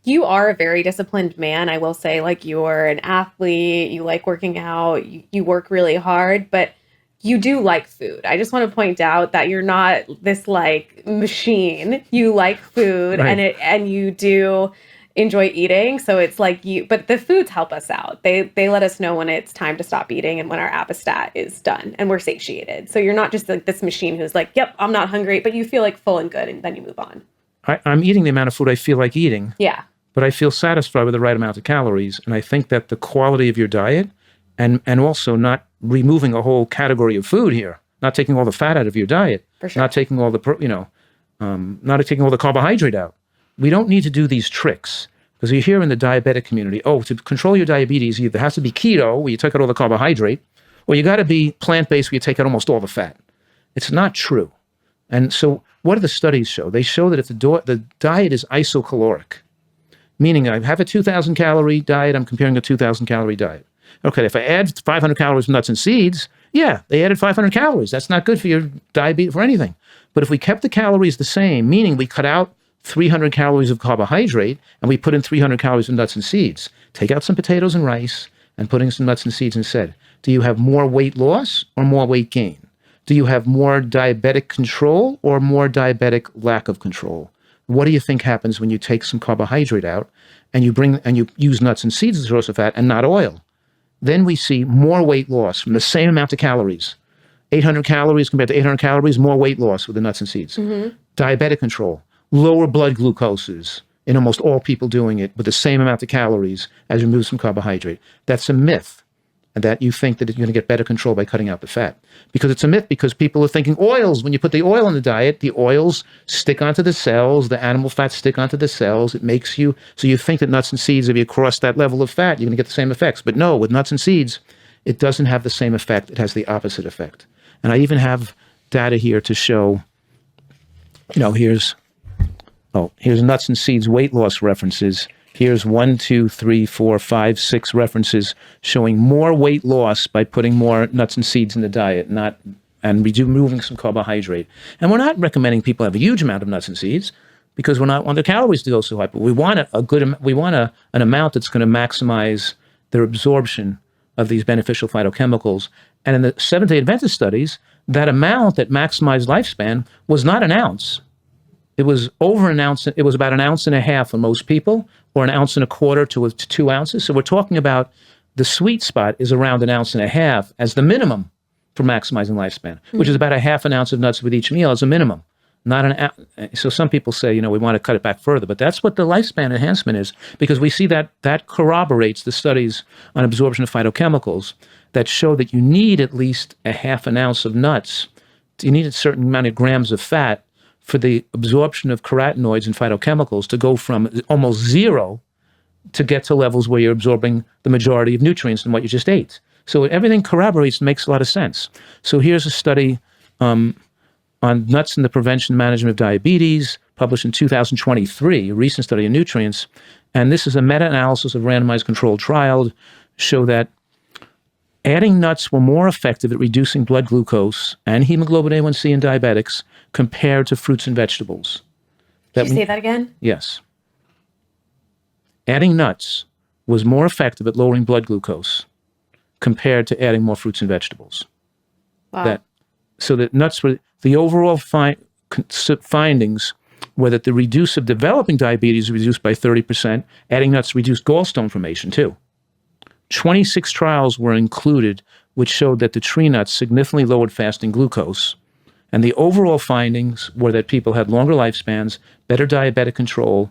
You are a very disciplined man. I will say, like, you're an athlete, you like working out, you work really hard, but you do like food. I just want to point out that you're not this like machine. You like food Right. and you do enjoy eating. So it's like but the foods help us out. They let us know when it's time to stop eating and when our appestat is done and we're satiated. So you're not just like this machine who's like, yep, I'm not hungry, but you feel like full and good and then you move on. I'm eating the amount of food I feel like eating. Yeah. But I feel satisfied with the right amount of calories. And I think that the quality of your diet and also not removing a whole category of food here, not taking all the fat out of your diet, For sure. not taking all the, not taking all the carbohydrate out. We don't need to do these tricks because you hear in the diabetic community, oh, to control your diabetes, either has to be keto where you take out all the carbohydrate, or you got to be plant-based where you take out almost all the fat. It's not true. And so what do the studies show? They show that if the diet is isocaloric, meaning I have a 2,000 calorie diet, I'm comparing a 2,000 calorie diet. Okay, if I add 500 calories from nuts and seeds, yeah, they added 500 calories. That's not good for your diabetes, for anything. But if we kept the calories the same, meaning we cut out 300 calories of carbohydrate and we put in 300 calories of nuts and seeds, take out some potatoes and rice and put in some nuts and seeds instead. Do you have more weight loss or more weight gain? Do you have more diabetic control or more diabetic lack of control? What do you think happens when you take some carbohydrate out and you use nuts and seeds as a source of fat and not oil? Then we see more weight loss from the same amount of calories. 800 calories compared to 800 calories, more weight loss with the nuts and seeds. Mm-hmm. Diabetic control, lower blood glucoses in almost all people doing it with the same amount of calories as you remove some carbohydrate. That's a myth. And that you think that you're going to get better control by cutting out the fat. Because it's a myth, because people are thinking oils. When you put the oil in the diet, the oils stick onto the cells, the animal fats stick onto the cells. It makes you, so you think that nuts and seeds, if you cross that level of fat, you're going to get the same effects. But no, with nuts and seeds, it doesn't have the same effect. It has the opposite effect. And I even have data here to show, here's nuts and seeds weight loss references. Here's 1, 2, 3, 4, 5, 6 references showing more weight loss by putting more nuts and seeds in the diet, and removing some carbohydrate. And we're not recommending people have a huge amount of nuts and seeds because we're not want the calories to go so high. But we want an amount that's going to maximize their absorption of these beneficial phytochemicals. And in the Seventh-day Adventist studies, that amount that maximized lifespan was not an ounce. It was over an ounce. It was about 1.5 ounces for most people, or 1.25 ounces to 2 ounces. So we're talking about the sweet spot is around 1.5 ounces as the minimum for maximizing lifespan, which is about 0.5 ounce of nuts with each meal as a minimum. Not an so some people say, we want to cut it back further, but that's what the lifespan enhancement is, because we see that corroborates the studies on absorption of phytochemicals that show that you need at least 0.5 ounce of nuts. You need a certain amount of grams of fat for the absorption of carotenoids and phytochemicals to go from almost zero to get to levels where you're absorbing the majority of nutrients in what you just ate. So everything corroborates and makes a lot of sense. So here's a study on nuts and the prevention and management of diabetes, published in 2023, a recent study of nutrients. And this is a meta-analysis of randomized controlled trial, show that adding nuts were more effective at reducing blood glucose and hemoglobin A1C in diabetics compared to fruits and vegetables. Can you say that again? Yes. Adding nuts was more effective at lowering blood glucose compared to adding more fruits and vegetables. Wow. So that nuts were, the overall findings were that the reduce of developing diabetes reduced by 30%. Adding nuts reduced gallstone formation too. 26 trials were included which showed that the tree nuts significantly lowered fasting glucose. And the overall findings were that people had longer lifespans, better diabetic control,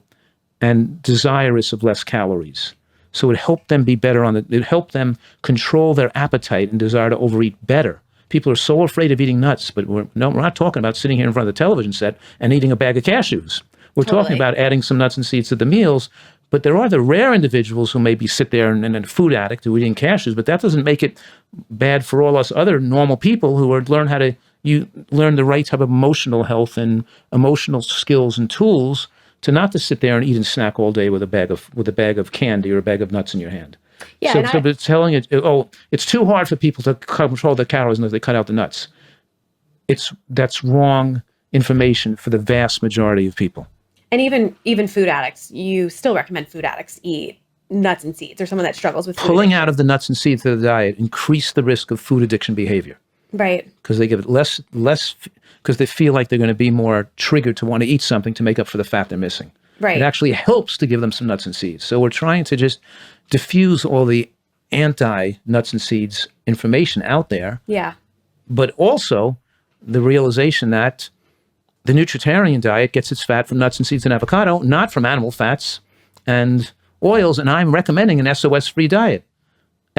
and desirous of less calories. So it helped them be better it helped them control their appetite and desire to overeat better. People are so afraid of eating nuts, but we're not talking about sitting here in front of the television set and eating a bag of cashews. We're talking about adding some nuts and seeds to the meals. But there are the rare individuals who maybe sit there and a food addict who are eating cashews, but that doesn't make it bad for all us other normal people who are learn the right type of emotional health and emotional skills and tools to not to sit there and eat and snack all day with a bag of candy or a bag of nuts in your hand. Yeah, so it's telling it, it's too hard for people to control their calories unless they cut out the nuts. That's wrong information for the vast majority of people. And even food addicts, you still recommend food addicts eat nuts and seeds, or someone that struggles with food Pulling addiction. out of the nuts and seeds of the diet increase the risk of food addiction behavior Right. because they give it less because they feel like they're going to be more triggered to want to eat something to make up for the fat they're missing. Right. It actually helps to give them some nuts and seeds. So we're trying to just diffuse all the anti-nuts and seeds information out there, Yeah. but also the realization that the Nutritarian diet gets its fat from nuts and seeds and avocado, not from animal fats and oils. And I'm recommending an SOS-free diet.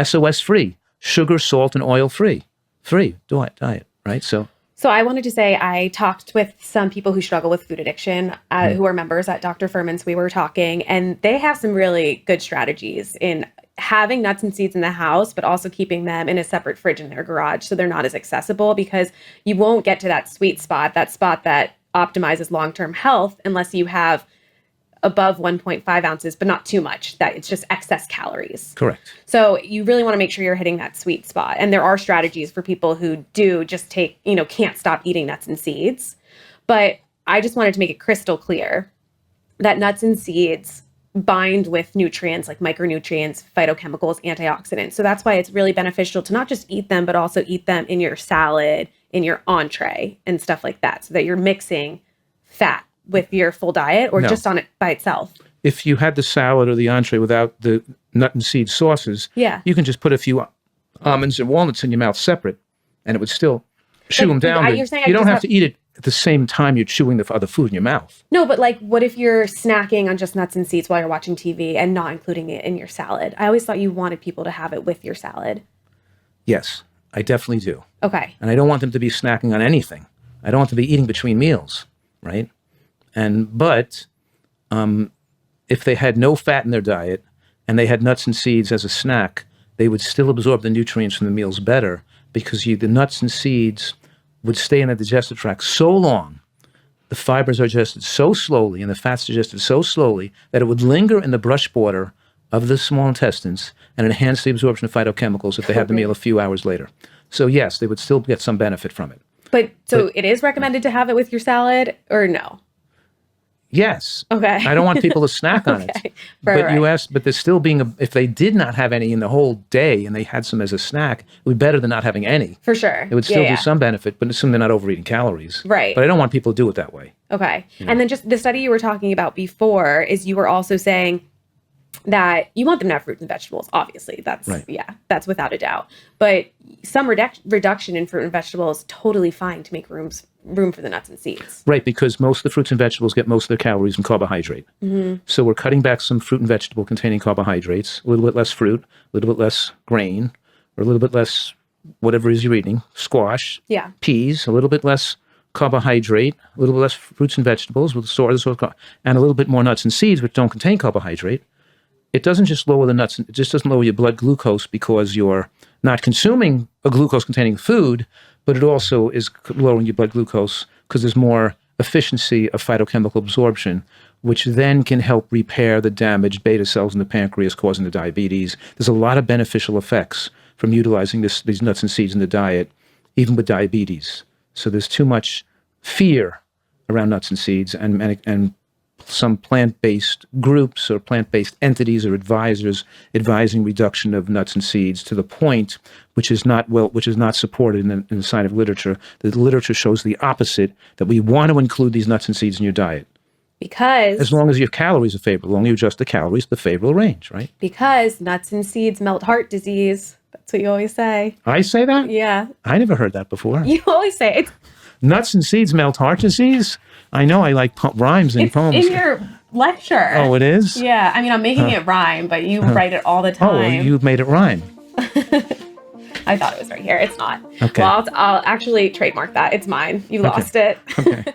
SOS-free, sugar, salt, and oil-free. Free diet, right? So I wanted to say I talked with some people who struggle with food addiction, who are members at Dr. Fuhrman's. We were talking, and they have some really good strategies in having nuts and seeds in the house, but also keeping them in a separate fridge in their garage so they're not as accessible, because you won't get to that sweet spot, that optimizes long-term health, unless you have above 1.5 ounces, but not too much, that it's just excess calories. correct. So you really want to make sure you're hitting that sweet spot. And there are strategies for people who do just can't stop eating nuts and seeds. But I just wanted to make it crystal clear that nuts and seeds bind with nutrients like micronutrients, phytochemicals, antioxidants. So that's why it's really beneficial to not just eat them, but also eat them in your salad, in your entree, and stuff like that, so that you're mixing fat with your full diet, or just on it by itself. If you had the salad or the entree without the nut and seed sauces, you can just put a few almonds and walnuts in your mouth separate, and it would still chew them down. You're saying you don't have to eat it at the same time you're chewing the other food in your mouth. No, but like, what if you're snacking on just nuts and seeds while you're watching TV and not including it in your salad? I always thought you wanted people to have it with your salad. Yes, I definitely do. Okay. And I don't want them to be snacking on anything. I don't want them to be eating between meals, right? But if they had no fat in their diet and they had nuts and seeds as a snack, they would still absorb the nutrients from the meals better, because the nuts and seeds would stay in the digestive tract so long, the fibers are digested so slowly and the fats digested so slowly that it would linger in the brush border of the small intestines and enhance the absorption of phytochemicals if they had the meal a few hours later. So yes, they would still get some benefit from it. But it is recommended to have it with your salad, or no? Yes. Okay. I don't want people to snack on it. But you asked, but there's still if they did not have any in the whole day and they had some as a snack, it would be better than not having any. For sure. It would still do some benefit, but assume they're not overeating calories. Right. But I don't want people to do it that way. Okay. And then just the study you were talking about before, is you were also saying that you want them to have fruits and vegetables. Obviously, that's that's without a doubt. But some reduction in fruit and vegetables is totally fine to make room for the nuts and seeds. Right, because most of the fruits and vegetables get most of their calories from carbohydrate. Mm-hmm. So we're cutting back some fruit and vegetable containing carbohydrates, a little bit less fruit, a little bit less grain, or a little bit less whatever it is you're eating, squash, peas, a little bit less carbohydrate, a little bit less fruits and vegetables with and a little bit more nuts and seeds, which don't contain carbohydrate. It doesn't just lower the nuts, it just doesn't lower your blood glucose because you're not consuming a glucose-containing food, but it also is lowering your blood glucose because there's more efficiency of phytochemical absorption, which then can help repair the damaged beta cells in the pancreas causing the diabetes. There's a lot of beneficial effects from utilizing these nuts and seeds in the diet, even with diabetes. So there's too much fear around nuts and seeds, and some plant-based groups or plant-based entities or advisors advising reduction of nuts and seeds to the point which is not supported in the scientific literature. The literature shows the opposite, that we want to include these nuts and seeds in your diet. Because as long as your calories are favorable, as long as you adjust the calories to the favorable range, right? Because nuts and seeds melt heart disease. That's what you always say. I say that? Yeah. I never heard that before. You always say it. Nuts and seeds melt heart disease? I know I like rhymes and poems. In your lecture. Oh, it is? Yeah. I mean, I'm making it rhyme, but you write it all the time. Oh, well, you've made it rhyme. I thought it was right here. It's not. Okay. Well, I'll actually trademark that. It's mine. You lost it. Okay.